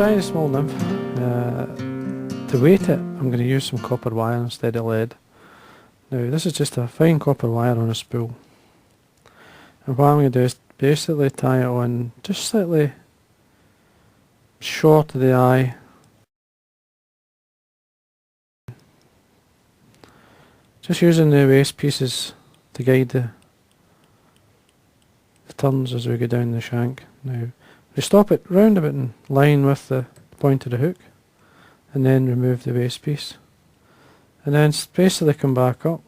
tiny small nymph. To weight it, I'm going to use some copper wire instead of lead. Now this is just a fine copper wire on a spool. And what I'm going to do is basically tie it on just slightly short of the eye. Just using the waist pieces to guide the turns as we go down the shank. Now we stop it round about in line with the point of the hook, and then remove the waist piece, and then basically come back up,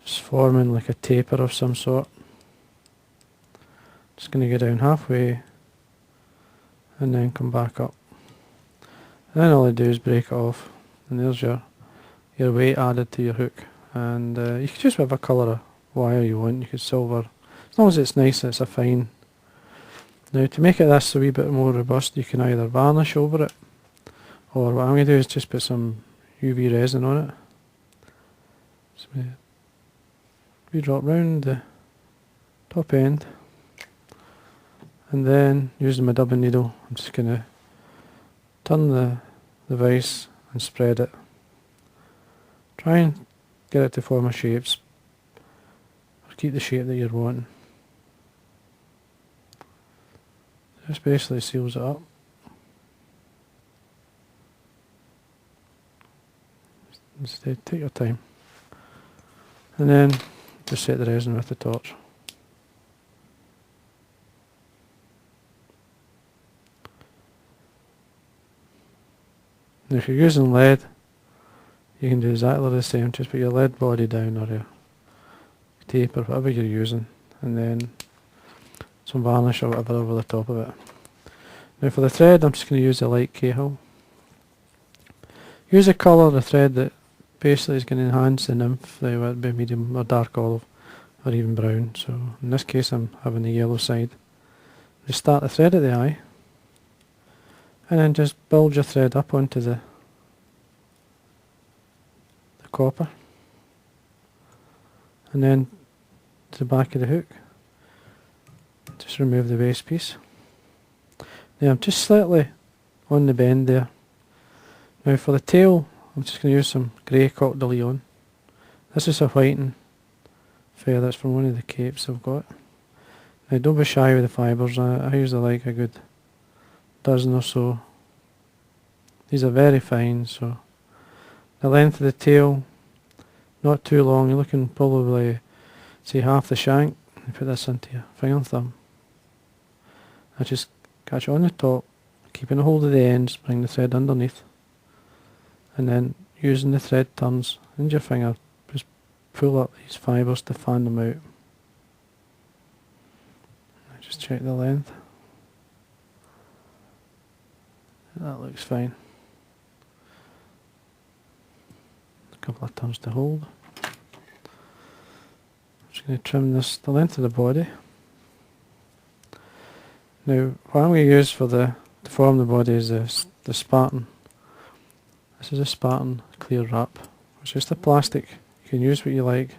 just forming like a taper of some sort. Just going to go down halfway and then come back up, and then all I do is break it off, and there's your weight added to your hook. And you can choose whatever colour of wire you want. You could silver, as long as it's nice and it's a fine. Now to make it this a wee bit more robust, you can either varnish over it, or what I'm going to do is just put some UV resin on it. So we drop round the top end, and then using my dubbing needle I'm just going to turn the vise and spread it. Try and get it to form a shapes, or keep the shape that you're wanting. This basically seals it up. Instead, take your time, and then just set the resin with the torch. Now if you're using lead, you can do exactly the same. Just put your lead body down, or your tape, or whatever you're using, and then some varnish or whatever over the top of it. Now for the thread, I'm just going to use the light Cahill. Use a colour of the thread that basically is going to enhance the nymph, whether it be medium or dark olive or even brown. So in this case I'm having the yellow side. Just start the thread at the eye, and then just build your thread up onto the copper, and then to the back of the hook. Just remove the waist piece. Now I'm just slightly on the bend there. Now for the tail, I'm just going to use some grey Coq-de-Leon. This is a whiting feather. It's from one of the capes I've got. Now don't be shy with the fibres. I usually like a good dozen or so. These are very fine, so the length of the tail, not too long. You're looking probably, say, half the shank. You put this into your finger and thumb. I just catch it on the top, keeping a hold of the ends, bring the thread underneath, and then using the thread turns and your finger, just pull up these fibres to fan them out. Just check the length. That looks fine. A couple of turns to hold. I'm just going to trim this the length of the body. Now what I'm going to use to form the body is the Sparton. This is a Sparton clear wrap. It's just a plastic. You can use what you like.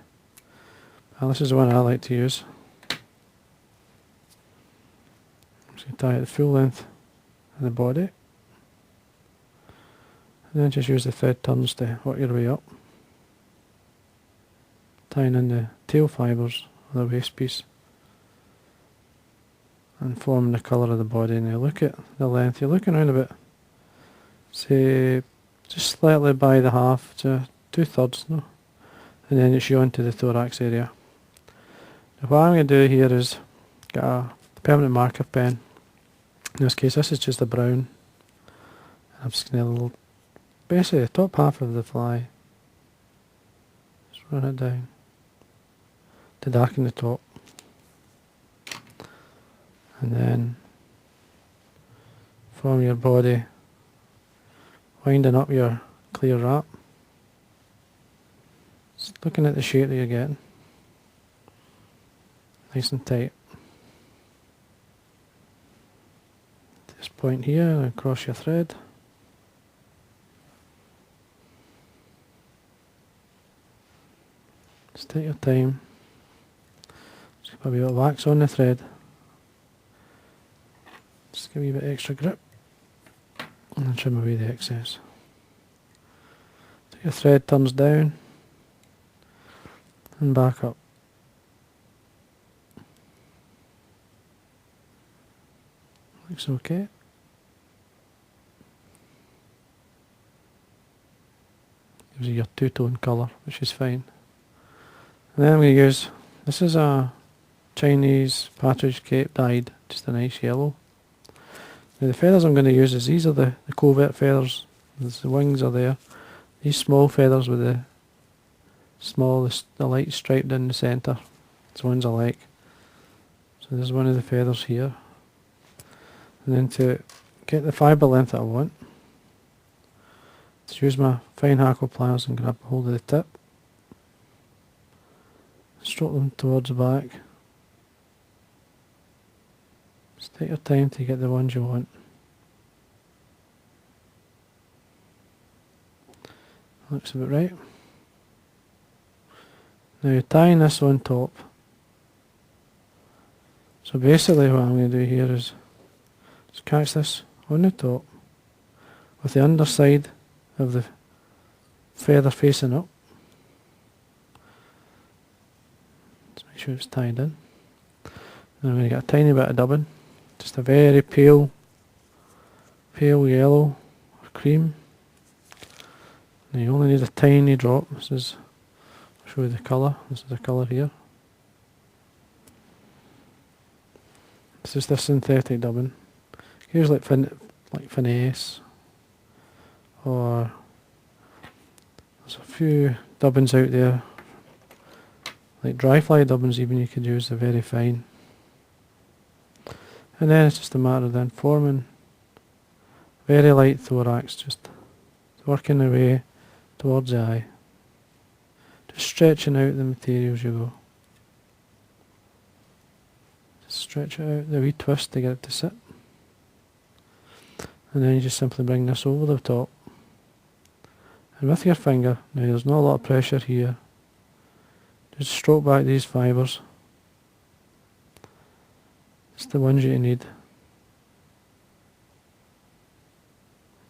Well, this is the one I like to use. I'm just going to tie it the full length of the body, and then just use the thread turns to work your way up, tying in the tail fibres of the waist piece and forming the colour of the body. Now look at the length. You're looking around about, say, just slightly by the half to 2/3, no? And then it's on to the thorax area. Now what I'm going to do here is get a permanent marker pen. In this case this is just a brown. I'm just going to basically the top half of the fly, just run it down to darken the top, and then form your body, winding up your clear wrap, just looking at the shape that you're getting, nice and tight. At this point here, across your thread. Just take your time. Just put a bit of wax on the thread. Just give me a bit extra grip and then trim away the excess. So your thread turns down and back up. Looks okay. Gives you your two-tone colour, which is fine. And then I'm going to use, this is a Chinese Partridge Cape dyed, just a nice yellow. Now the feathers I'm going to use is, these are the covert feathers, the wings are there. These small feathers with the light striped in the centre, it's the ones I like. So there's one of the feathers here. And then to get the fibre length that I want, just use my fine hackle pliers and grab hold of the tip. Stroke them towards the back. Just take your time to get the ones you want. Looks about right. Now you're tying this on top. So basically what I'm going to do here is just catch this on the top with the underside of the feather facing up. Just make sure it's tied in. And I'm going to get a tiny bit of dubbing, just a very pale yellow or cream. Now you only need a tiny drop. This is, I'll show you the colour. This is the colour here. This is the synthetic dubbing. Here's like finesse, or there's a few dubbins out there, like dry fly dubbins even you could use, they're very fine. And then it's just a matter of then forming very light thorax, just working the way towards the eye, just stretching out the material as you go. Just stretch it out, the wee twist to get it to sit. And then you just simply bring this over the top. And with your finger, now there's not a lot of pressure here, just stroke back these fibres. It's the ones you need.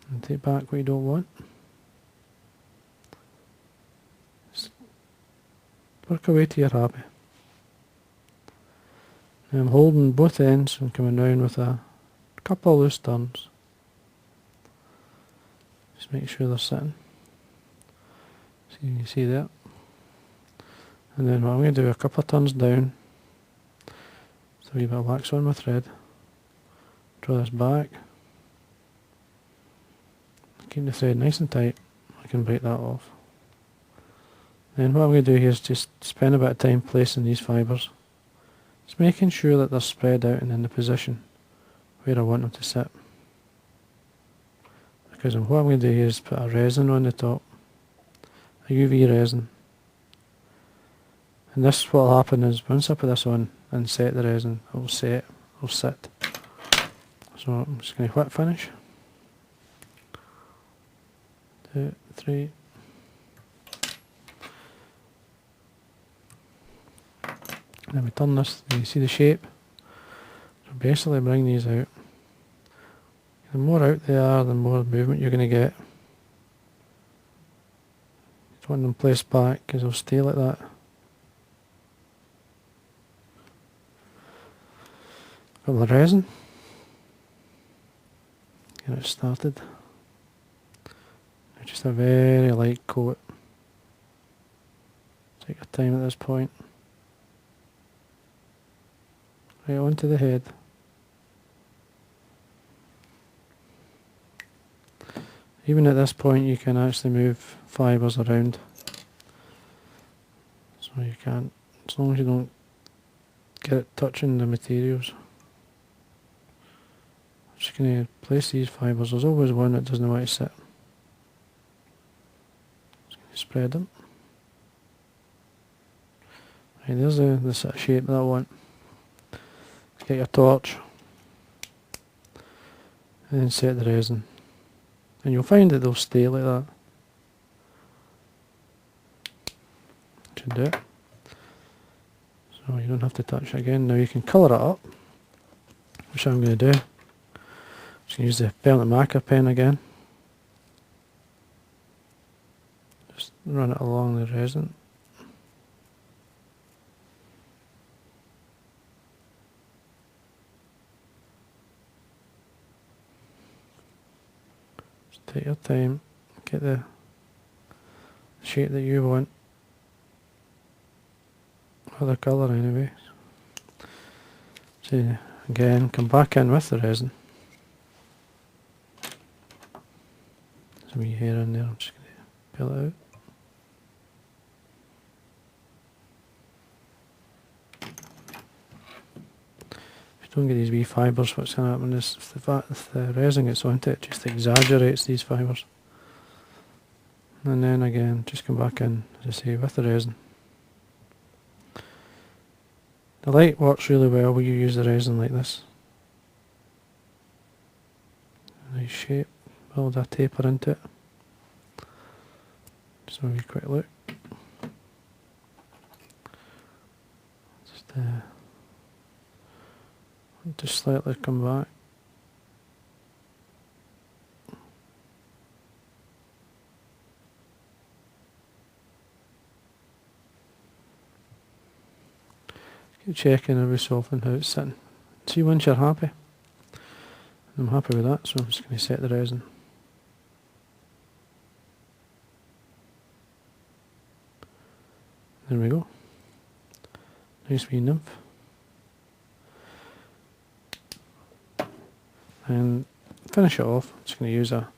And take back what you don't want. Just work away till you're happy. Now I'm holding both ends and coming down with a couple of loose turns. Just make sure they're sitting. So you can see that. And then what I'm going to do, a couple of turns down. So a wee bit of wax on my thread. Draw this back. Keep the thread nice and tight. I can break that off. Then what I'm going to do here is just spend a bit of time placing these fibres. Just making sure that they're spread out and in the position where I want them to sit. Because what I'm going to do here is put a resin on the top. A UV resin. And this, what will happen is, once I put this on and set the resin, it will set, it will sit. So I'm just going to whip finish. 2, 3. Then we turn this, you see the shape. So basically bring these out. The more out they are, the more movement you're going to get. Just want them placed back because they'll stay like that. Got the resin. Get it started. Just a very light coat. Take your time at this point. Right onto the head. Even at this point you can actually move fibres around. So you can't, as long as you don't get it touching the materials. I'm just going to place these fibres. There's always one that doesn't know where to sit. Just going to spread them. Right, there's the sort of shape that I want. Get your torch and then set the resin. And you'll find that they'll stay like that. Should do it. So you don't have to touch it again. Now you can colour it up, which I'm going to do. Just use the permanent marker pen again. Just run it along the resin. Just take your time, get the shape that you want, or the colour anyway. So again, come back in with the resin. There's a wee hair in there, I'm just going to peel it out. If you don't get these wee fibres, what's going to happen is if the resin gets onto it, it just exaggerates these fibres. And then again, just come back in, as I say, with the resin. The light works really well when you use the resin like this. Nice shape, build a taper into it. Just a wee quick look. Just slightly come back. Keep checking every so often how it's sitting. See once you're happy. I'm happy with that, so I'm just going to set the resin. There we go. Nice wee nymph. And finish it off. I'm just going to use a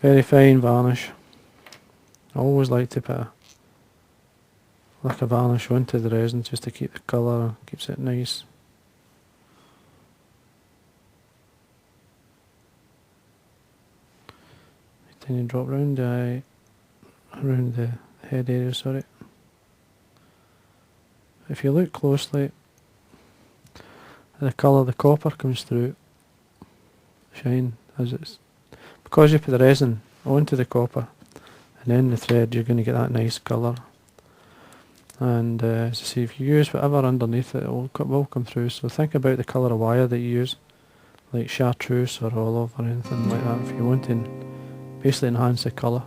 very fine varnish. I always like to put a varnish onto the resin just to keep the colour, keeps it nice. Tiny drop around the head area, sorry. If you look closely, the colour of the copper comes through, shine as it's, because you put the resin onto the copper and then the thread, you're going to get that nice colour. And as I say, if you use whatever underneath it, it will come through. So think about the colour of wire that you use, like chartreuse or olive or anything like that, if you want to basically enhance the colour.